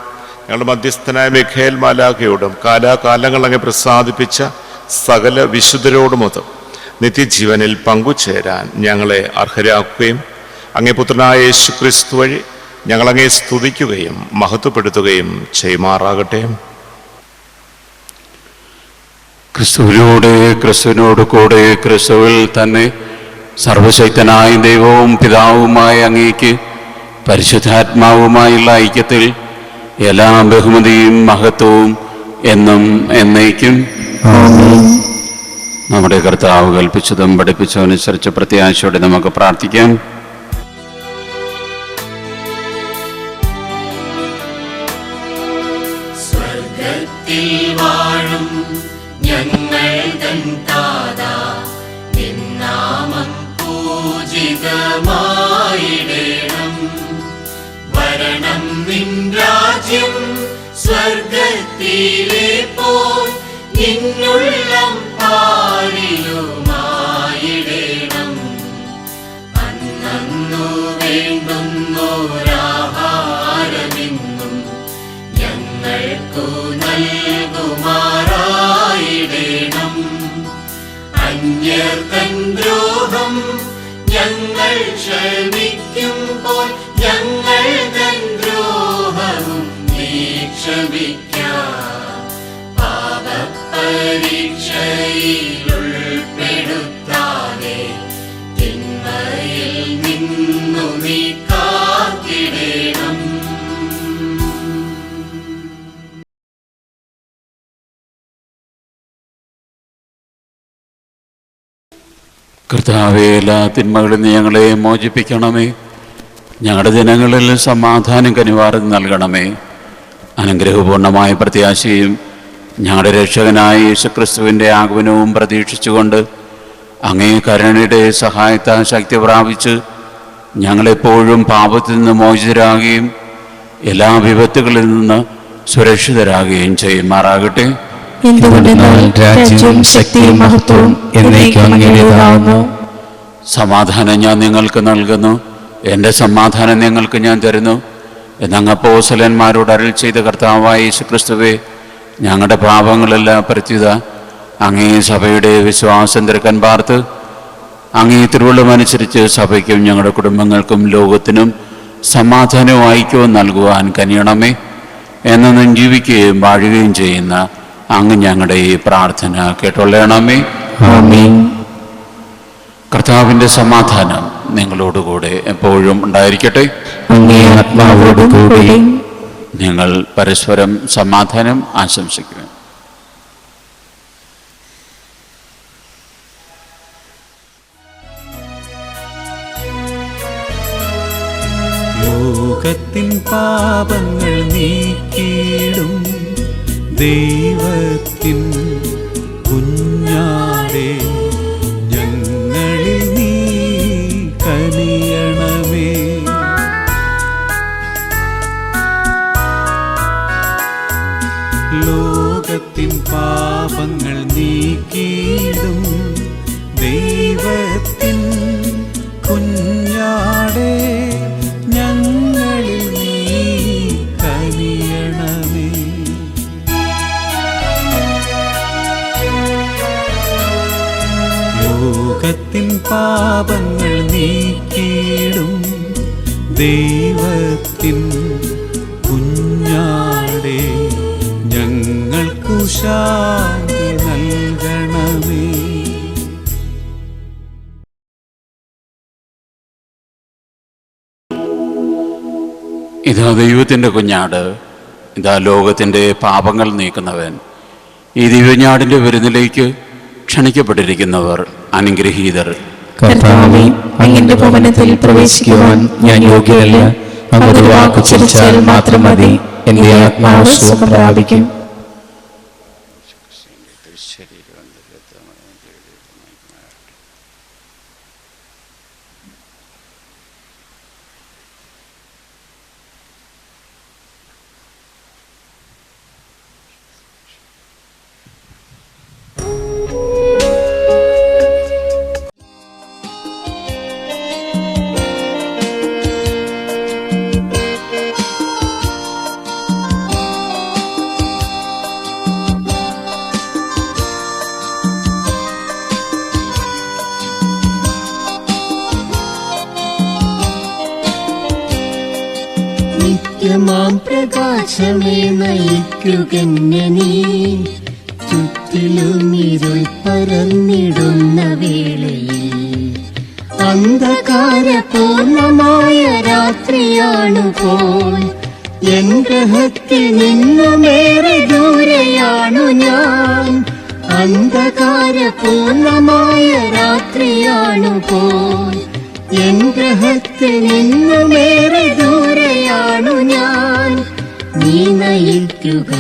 ഞങ്ങളുടെ മധ്യസ്ഥനായ മിഖായേൽ മാലാഖയോടും കാലാകാലങ്ങൾ അങ്ങ് പ്രസാദിപ്പിച്ച സകല വിശുദ്ധരോടുമൊത്ത് നിത്യജീവനിൽ പങ്കുചേരാൻ ഞങ്ങളെ അർഹരാക്കുകയും അങ്ങേ പുത്രനായ യേശു ക്രിസ്തു വഴി ഞങ്ങളങ്ങേ സ്തുതിക്കുകയും മഹത്വപ്പെടുത്തുകയും ചെയ്യുമാറാകട്ടെ. ക്രിസ്തുവിലൂടെ, ക്രിസ്തുവിനോട് കൂടെ, ക്രിസ്തുവിൽ തന്നെ സർവശക്തനായ ദൈവവും പിതാവുമായ അങ്ങേക്ക് പരിശുദ്ധാത്മാവുമായുള്ള ഐക്യത്തിൽ എല്ലാ ബഹുമതിയും മഹത്വവും എന്നും എന്നേക്കും. നമ്മുടെ കർത്താവ് കൽപ്പിച്ചതും പഠിപ്പിച്ചതനുസരിച്ച് പ്രത്യാശയോടെ നമുക്ക് പ്രാർത്ഥിക്കാം. സ്വർഗത്തിൽ വാഴും ഞങ്ങൾ തൻ താതാ, നിൻ നാമം പൂജിതമായിടേണം. വരണം നിൻ രാജ്യം സ്വർഗത്തിലെ പോൽ നിന്നുള്ളം പാരിലുമായിടേണം. അന്നു വേണ്ടുന്നോരാഹാരമെന്നും ഞങ്ങൾക്കു നൽകുമാറായിടേണം. അന്യർ തൻ ദ്രോഹം ഞങ്ങൾ ക്ഷമിക്കുമ്പോൾ ഞങ്ങൾ തൻ ദ്രോഹവും നീ ക്ഷമിക്കാം. പാപപരീക്ഷയിലുൾപ്പെടുത്താതെ തിന്മയിൽ നിന്നു നീ കാത്തിടേണം. കർത്താവേ, എല്ലാ തിന്മകളിൽ നിന്ന് ഞങ്ങളെ മോചിപ്പിക്കണമേ. ഞങ്ങളുടെ ജനങ്ങളിൽ സമാധാനം കനിവാർന്ന് നൽകണമേ. അനുഗ്രഹപൂർണമായ പ്രത്യാശയും ഞങ്ങളുടെ രക്ഷകനായ യേശുക്രിസ്തുവിൻ്റെ ആഗമനവും പ്രതീക്ഷിച്ചുകൊണ്ട് അങ്ങേ കരുണയുടെ സഹായത്താൽ ശക്തി പ്രാപിച്ച് ഞങ്ങളെപ്പോഴും പാപത്തിൽ നിന്ന് മോചിതരാകുകയും എല്ലാ വിപത്തുകളിൽ നിന്ന് സുരക്ഷിതരാകുകയും ചെയ്യുമാറാകട്ടെ. എന്തുകൊണ്ടെന്നാൽ രാജ്യവും ശക്തിയും മഹത്വവും എന്നേക്കും അങ്ങേതാവുന്നു. സമാധാനം ഞാൻ നിങ്ങൾക്ക് നൽകുന്നു, എൻ്റെ സമാധാനം നിങ്ങൾക്ക് ഞാൻ തരുന്നു എന്നങ്ങ് അപ്പോസ്തലന്മാരോട് അരുൾ ചെയ്ത കർത്താവായ യേശുക്രിസ്തുവേ, ഞങ്ങളുടെ പാപങ്ങളെല്ലാം പ്രത്യുത അങ്ങേ സഭയുടെ വിശ്വാസം തിരക്കാൻ പാർത്ത് അങ്ങേ തിരുവള്ളമനുസരിച്ച് സഭയ്ക്കും ഞങ്ങളുടെ കുടുംബങ്ങൾക്കും ലോകത്തിനും സമാധാനവും ഐക്യവും നൽകുവാൻ കനിയണമേ. എന്നും ജീവിക്കുകയും വാഴുകയും ചെയ്യുന്ന അങ്ങ് ഞങ്ങളുടെ ഈ പ്രാർത്ഥന കേട്ടൊള്ളണമേ. ആമേൻ. കർത്താവിൻ്റെ സമാധാനം നിങ്ങളോടുകൂടെ എപ്പോഴും ഉണ്ടായിരിക്കട്ടെ. അങ്ങേ ആത്മാവോടുകൂടി. നിങ്ങൾ പരസ്പരം സമാധാനം ആശംസിക്കുക. ലോകത്തിൻ പാപങ്ങൾ നീക്കിയിടും ദൈവത്തിൻ കുഞ്ഞാടേ, ഞങ്ങളിൽ നീ കനിയണമേ. ലോകത്തിൻ പാപങ്ങൾ നീക്കിയിടും ദൈവത്തിൻ കുഞ്ഞാടേ, ഞങ്ങളിൽ നീ കനിയണമേ. ലോകത്തിൻ പാപങ്ങൾ നീക്കിയിടും ദൈവത്തിൻ കുഞ്ഞാടേ, ഞങ്ങൾക്കു ശാന്തി നൽകണമേ. ഇതാ ദൈവത്തിൻ്റെ കുഞ്ഞാട്, ഇതാ ലോകത്തിൻ്റെ പാപങ്ങൾ നീക്കുന്നവൻ. ഈ ദിവ്യഞ്ഞാടിൻ്റെ വിരുന്നിലേക്ക് ക്ഷണിക്കപ്പെട്ടിരിക്കുന്നവർ അനുഗ്രഹീതർ. കർത്താവേ, അങ്ങയുടെ ഭവനത്തിൽ പ്രവേശിക്കുവാൻ ഞാൻ യോഗ്യരല്ല. അങ്ങൊരു വാക്ക് ഉച്ചരിച്ചാൽ മാത്രം മതി, എന്റെ ആത്മാവ് സുഖം പ്രാപിക്കും. സത്യമാം പ്രകാശമേ നയിക്കുകെന്നെ നീ. ചുറ്റിലും ഇരുൾ പരന്നിടുന്ന വേളയിൽ അന്ധകാരപൂർണമായ രാത്രിയാണു പോൽ. എൻ ഗ്രഹത്തിൽ നിന്നുമേറെ ദൂരെയാണു ഞാൻ. അന്ധകാരപൂർണമായ രാത്രിയാണു പോൽ. എൻ ഗ്രഹത്തിൽ നിന്നുമേറെ ദൂരെയാണു ഞാൻ. നീ നയിക്കുക,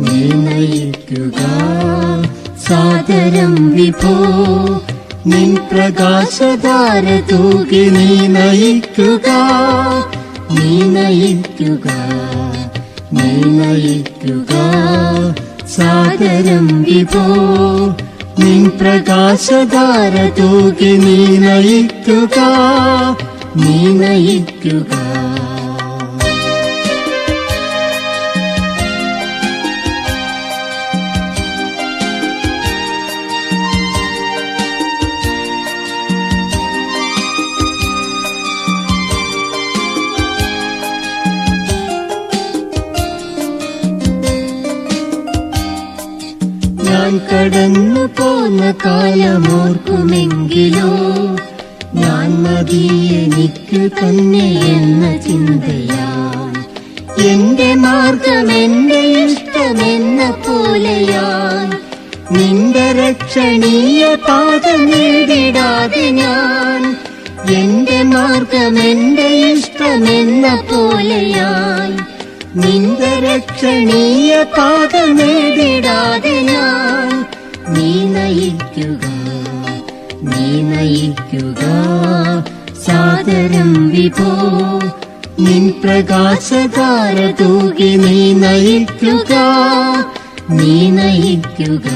നീ നയിക്കുക സാദരം വിഭോ. നിൻ പ്രകാശധാര തൂകി നീ നയിക്കുക, നീ നയിക്കുക, നീ നയിക്കുക സാദരം വിഭോ. നിൻ പ്രകാശധാര തൂകി നീ നയിക്കുക, നീ നയിക്കുക. ഞാൻ കടന്നു പോന്ന കാലമോർക്കുമെങ്കിലോ ഞാൻ മതി എനിക്ക് തന്നെ എന്ന ചിന്തയാൽ. എന്റെ മാർഗം എന്റെ ഇഷ്ടമെന്ന പോലെയാൽ. നിന്റെ രക്ഷണീയ പാത നേടിടാതെ ഞാൻ. എന്റെ മാർഗം എന്റെ ഇഷ്ടമെന്ന പോലെയാൽ. നിന്റെ രക്ഷണീയ പാത നേടിടാതെ ഞാൻ. നീ നയിക്കുക, നീ നയിക്കുക സാദരം വിഭോ. നിൻ പ്രകാശധാര തൂകി നീ നയിക്കുക, നീ നയിക്കുക,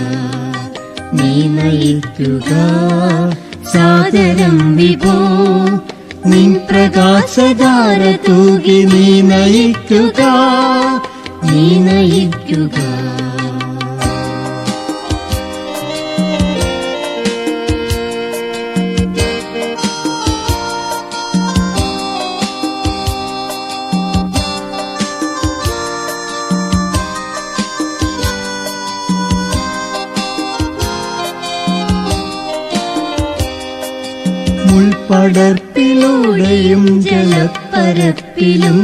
നീ നയിക്കുക സാദരം വിഭോ. നിൻ പ്രകാശധാര തൂകി നീ നയിക്കുക, നീ നയിക്കുക. മുൾപടർപ്പിലൂടെയും ജലപ്പരപ്പിലും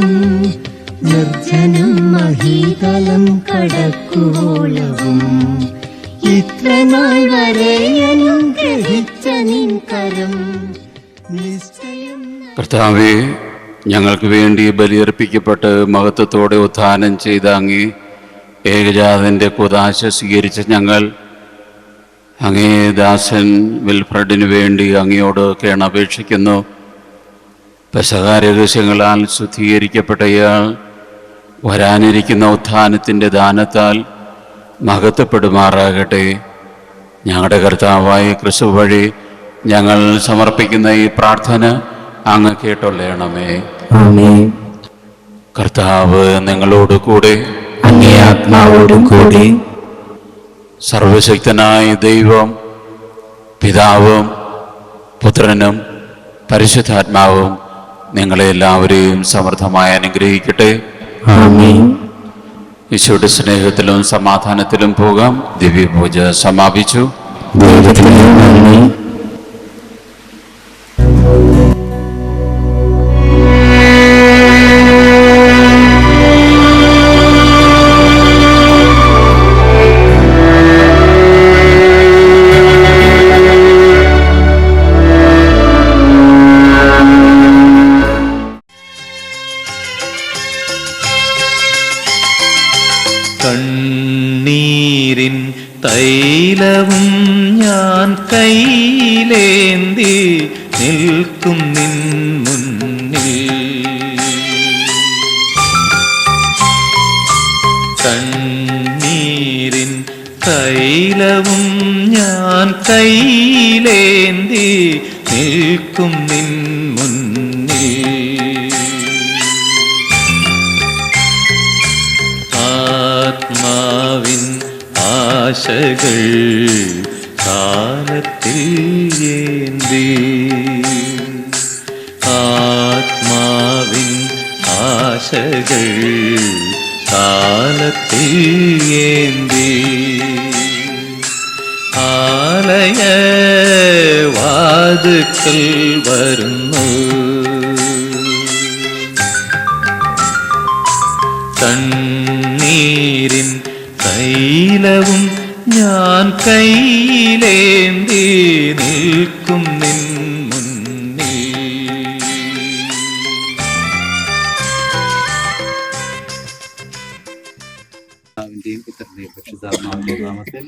നിർജ്ജനം മഹീതലം കടക്കുവോളവും ഇത്ര നാൾ വരെ അനുഗ്രഹിച്ച നിൻ കരം നിശ്ചയം. കർത്താവേ, ഞങ്ങൾക്ക് വേണ്ടി ബലിയർപ്പിക്കപ്പെട്ട് മഹത്വത്തോടെ ഉത്ഥാനം ചെയ്ത അങ്ങേ ഏകജാതന്റെ കുദാശ സ്വീകരിച്ച ഞങ്ങൾ അങ്ങേ ദാസൻ വിൽഫ്രഡിനു വേണ്ടി അങ്ങയോട് കേണപേക്ഷിക്കുന്നു. പെസഹ രഹസ്യങ്ങളാൽ ശുദ്ധീകരിക്കപ്പെട്ടയാൾ വരാനിരിക്കുന്ന ഉത്ഥാനത്തിൻ്റെ ദാനത്താൽ മഹത്വപ്പെടുമാറാകട്ടെ. ഞങ്ങളുടെ കർത്താവായ ക്രിസ്തു വഴി ഞങ്ങൾ സമർപ്പിക്കുന്ന ഈ പ്രാർത്ഥന അങ്ങ് കേട്ടൊള്ളണമേ. ആമേൻ. കർത്താവ് നിങ്ങളോട് കൂടെ, അങ്ങേ ആത്മാവോടും കൂടി. സർവശക്തനായ ദൈവം പിതാവും പുത്രനും പരിശുദ്ധാത്മാവും നിങ്ങളെ എല്ലാവരെയും സമൃദ്ധമായി അനുഗ്രഹിക്കട്ടെ. ആമേൻ. ഈശോയുടെ സ്നേഹത്തിലും സമാധാനത്തിലും പോകാം. ദിവ്യപൂജ സമാപിച്ചു. ദൈവത്തിന് നന്ദി. കണ്ണീരിൻ തൈലവും ഞാൻ കൈയിലേന്തി നിൽക്കും നിൻ മുന്നിൽ. കണ്ണീരിൻ തൈലവും ഞാൻ കൈയിലേന്തി നിൽക്കും നിൻ മുന്നിൽ. ആത്മാവിൻ ആശകൾ കാലത്തിൽ ഏന്തി. ആത്മാവിൻ ആശ രക്ഷകൾ കാലത്തിൽ ഏന്തി ആലയ വാതുക്കൽ വരുന്നു. കണ്ണീരിൻ തൈലവും ഞാൻ കയ്യിലേന്തി നിൽക്കും നിൻ മുന്നിൽ. പുത്രന്റെയും പരിശുദ്ധാത്മാവിന്റെയും നാമത്തിൽ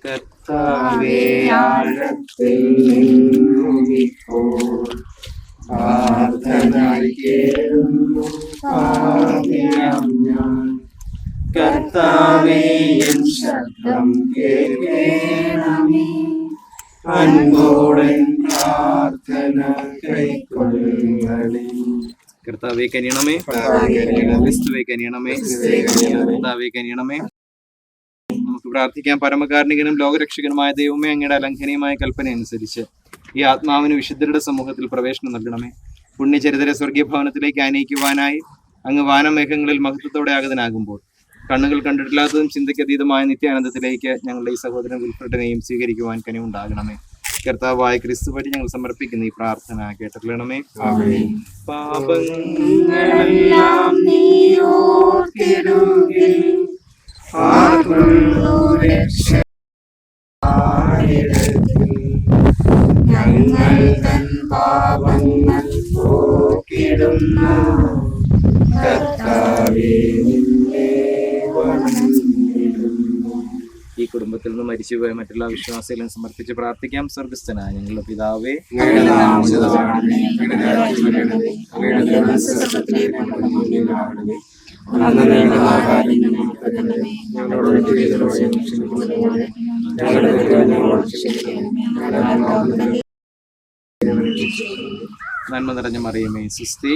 കർത്താവേ ആഴത്തിൽ നിന്നുമിപ്പോൾ പ്രാർത്ഥനായി കേഴുന്നു പാപിയാം ഞാൻ. കർത്താവേ എൻ ശബ്ദം കേൾക്കണമേ, അൻപോടൻ പ്രാർത്ഥന കൈക്കൊള്ളണമേ. കർത്താവേ കനിയണമേ, ക്രിസ്തുവേ കനിയണമേ, കർത്താവേ കനിയണമേ. നമുക്ക് പ്രാർത്ഥിക്കാം. പരമകാരുണികനും ലോകരക്ഷകനുമായ ദൈവമേ, അങ്ങയുടെ അലംഘനീയമായ കൽപ്പന അനുസരിച്ച് ഈ ആത്മാവിന് വിശുദ്ധരുടെ സമൂഹത്തിൽ പ്രവേശനം നൽകണമേ. പുണ്യചരിതര സ്വർഗീയ ഭവനത്തിലേക്ക് ആനയിക്കുവാനായി അങ്ങ് വാനമേഘങ്ങളിൽ മഹത്വത്തോടെ ആഗതനാകുമ്പോൾ കണ്ണുകൾ കണ്ടിട്ടില്ലാത്തതും ചിന്തയ്ക്കതീതമായ നിത്യാനന്ദത്തിലേക്ക് ഞങ്ങളുടെ ഈ സഹോദരൻ വിൽഫ്രഡിനെയും സ്വീകരിക്കുവാൻ കനിവുണ്ടാകണമേ. കർത്താവായ ക്രിസ്തു വഴി ഞങ്ങൾ സമർപ്പിക്കുന്ന ഈ പ്രാർത്ഥന കേട്ടറിയണമേ. പാപങ്ങളെല്ലാം നീ ഓർത്തിടുകിൽ ഞങ്ങൾ തൻ പാപങ്ങൾ പോക്കിടുന്നു. കർത്താവേ ഈ കുടുംബത്തിൽ നിന്ന് മരിച്ചുപോയ മറ്റുള്ള വിശ്വാസികളെ സമർപ്പിച്ച് പ്രാർത്ഥിക്കാം. സ്വർഗസ്ഥനായ ഞങ്ങളുടെ പിതാവേ, നന്മ നിറഞ്ഞ മറിയമേ സുസ്തി,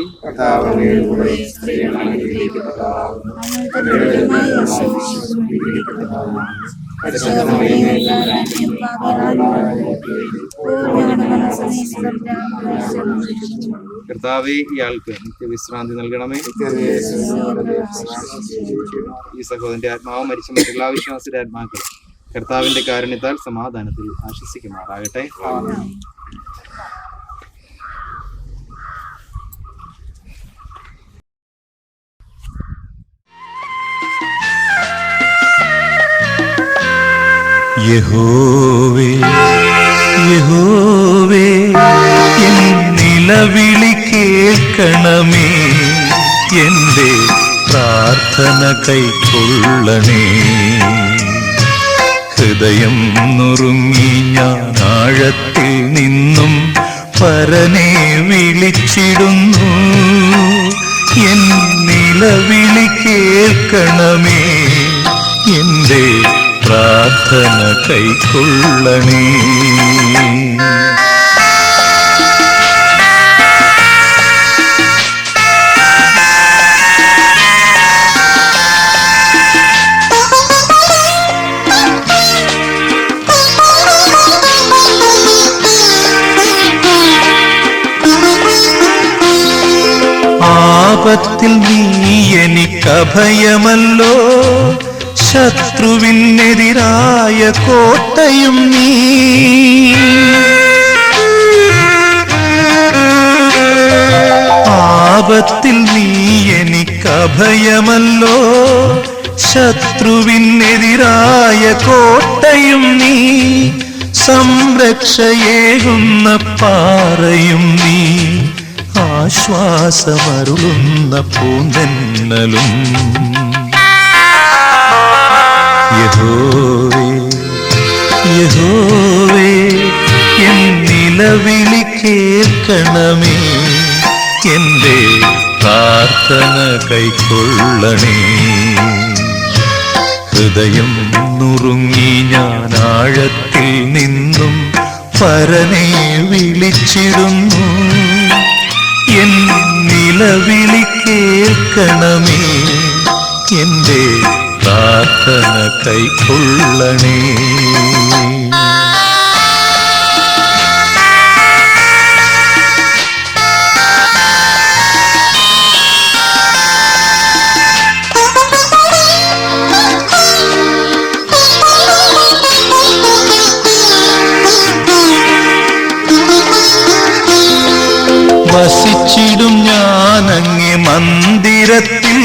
കർത്താവേ ഇയാൾക്ക് നിത്യവിശ്രാന്തി നൽകണമേ. ഈ സഹോദരന്റെ ആത്മാവ് മരിച്ച മറ്റുള്ള വിശ്വാസിയുടെ ആത്മാക്കൾ കർത്താവിന്റെ കാരുണ്യത്താൽ സമാധാനത്തിൽ ആശ്വസിക്കുമാറാകട്ടെ. യഹോവേ യഹോവേ എൻ നിലവിളി കേൾക്കണമേ, എൻ്റെ പ്രാർത്ഥന കൈക്കൊള്ളണേ. ഹൃദയം നുറുങ്ങി ഞാൻ ആഴത്തിൽ നിന്നും പരനെ വിളിച്ചിടുന്നു. എൻ നിലവിളി കേൾക്കണമേ, എൻ്റെ പ്രാർത്ഥന കൈക്കൊള്ളണേ. ആപത്തിൽ നീ എനിക്കഭയമല്ലോ, ശത്രുവിനെതിരായ കോട്ടയും നീ. ആപത്തിൽ നീ എനിക്കഭയമല്ലോ, ശത്രുവിനെതിരായ കോട്ടയും നീ. സംരക്ഷയേകുന്ന പാറയും നീ, ആശ്വാസമരുളുന്ന പൂന്തന്നലും. യഹോവേ യഹോവേ എൻ നിലവിളി കേൾക്കണമേ, എൻ്റെ പ്രാർത്ഥന കൈക്കൊള്ളണേ. ഹൃദയം നുറുങ്ങി ഞാൻ ആഴത്തിൽ നിന്നും പരനെ വിളിച്ചിടുന്നു. എൻ നിലവിളി കേൾക്കണമേ, എൻ്റെ പ്രാർത്ഥന കൈക്കൊള്ളണേ. വസിച്ചിടും ഞാൻ അങ്ങേ മന്ദിരത്തിൽ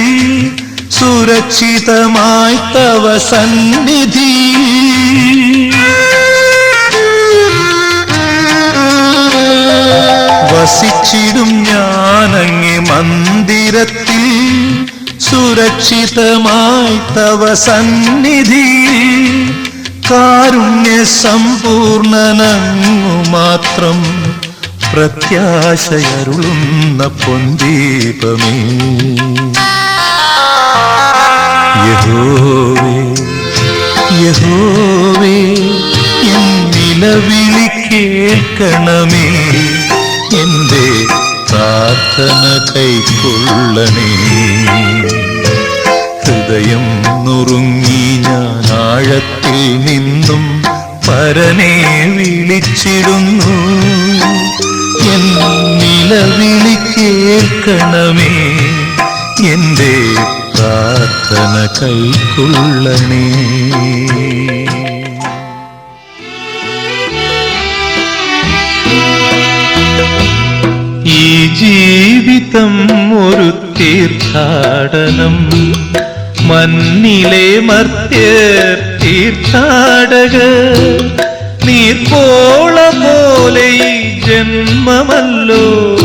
സുരക്ഷിതമായി തവ സന്നിധി. വസിച്ചിടും ഞാൻ അങ്ങേ മന്ദിരത്തിൽ സുരക്ഷിതമായി തവ സന്നിധി. കാരുണ്യ സമ്പൂർണനങ്ങു മാത്രം പ്രത്യാശയരുളുന്ന പൊൻദീപമേ. യഹോവേ യഹോവേ എൻ നിലവിളി കേൾക്കണമേ. എന്റെ പ്രാർത്ഥന കൈക്കൊള്ളണേ. ഹൃദയം നുറുങ്ങി ഞാൻ ആഴത്തിൽ നിന്നും പരനെ വിളിച്ചിടുന്നു. എൻ നിലവിളി കേൾക്കണമേ. എന്റെ പ്രാർത്ഥന കൈക്കൊള്ളണേ. ഈ ജീവിതം ഒരു തീർത്ഥാടനം. മണ്ണിലെ മർത്യർ തീർത്ഥാടകർ. നീർപ്പോള പോലെ ഈ ജന്മമല്ലോ.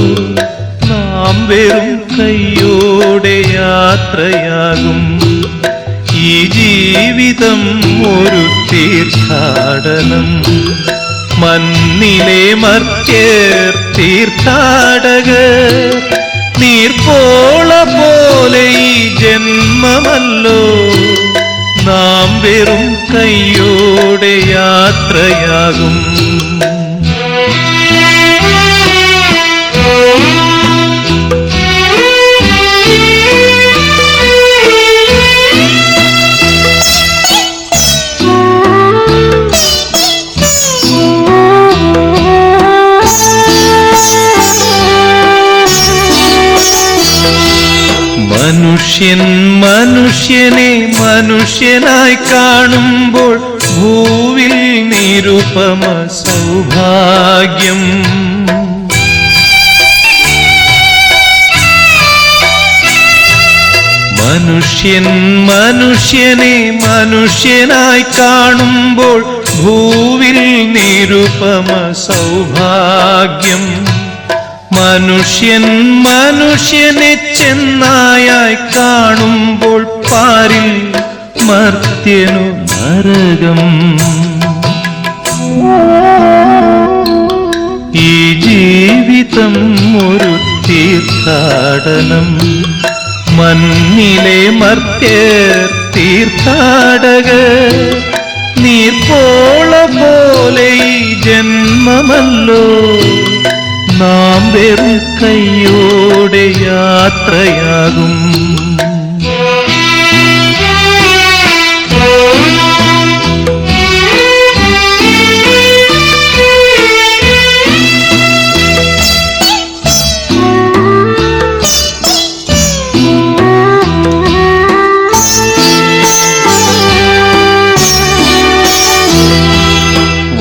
നാം വെറും കൈയോടെ യാത്രയാകും. ഈ ജീവിതം ഒരു തീർത്ഥാടനം. മണ്ണിലെ മർത്യർ തീർത്ഥാടകർ. നീർപ്പോള പോലെ ഈ ജന്മമല്ലോ. നാം വെറും കൈയോടെ യാത്രയാകും. മനുഷ്യൻ മനുഷ്യനെ മനുഷ്യനായി കാണുമ്പോൾ ഭൂവിൽ നിരുപമ സൗഭാഗ്യം. മനുഷ്യൻ മനുഷ്യനെ മനുഷ്യനായി കാണുമ്പോൾ ഭൂവിൽ നിരുപമ സൗഭാഗ്യം. മനുഷ്യൻ മനുഷ്യനെ ചെന്നായായി കാണുമ്പോൾ പാരിൽ മർത്യനു നരകം. ഈ ജീവിതം ഒരു തീർത്ഥാടനം. മണ്ണിലെ മർത്യർ തീർത്ഥാടകർ. നീർപ്പോള പോലെ ഈ ജന്മമല്ലോ. നാം വെറും കൈയോടെ യാത്രയാകും.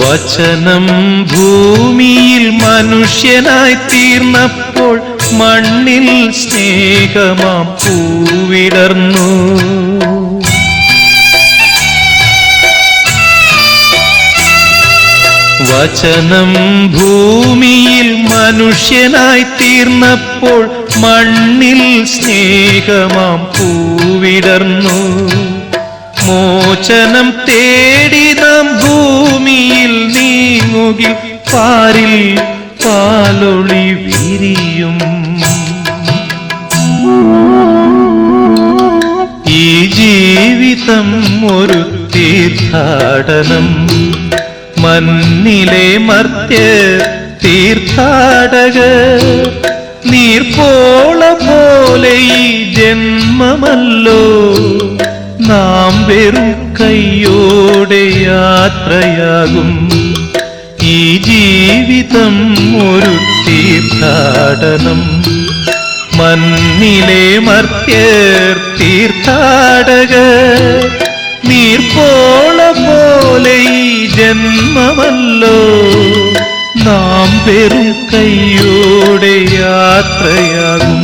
വചനം ഭൂമിയിൽ മനുഷ്യനായി തീർന്നപ്പോൾ മണ്ണിൽ സ്നേഹമാം പൂവിടർന്നു. വചനം ഭൂമിയിൽ മനുഷ്യനായി തീർന്നപ്പോൾ മണ്ണിൽ സ്നേഹമാം പൂവിടർന്നു. മോചനം തേടി നാം ഭൂമിയിൽ നീങ്ങുകിൽ പാരിൽ പാലൊളി വിരിയും. ഈ ജീവിതം ഒരു തീർത്ഥാടനം. മണ്ണിലെ മർത്യർ തീർത്ഥാടകർ. നീർപ്പോള പോലെ ഈ ജന്മമല്ലോ. നാം വെറും കൈയോടെ യാത്രയാകും. ഈ ജീവിതം ഒരു തീർത്ഥാടനം. മണ്ണിലെ മർത്യർ തീർത്ഥാടകർ. നീർപ്പോള പോലെ ഈ ജന്മമല്ലോ. നാം വെറും കൈയോടെ യാത്രയാകും.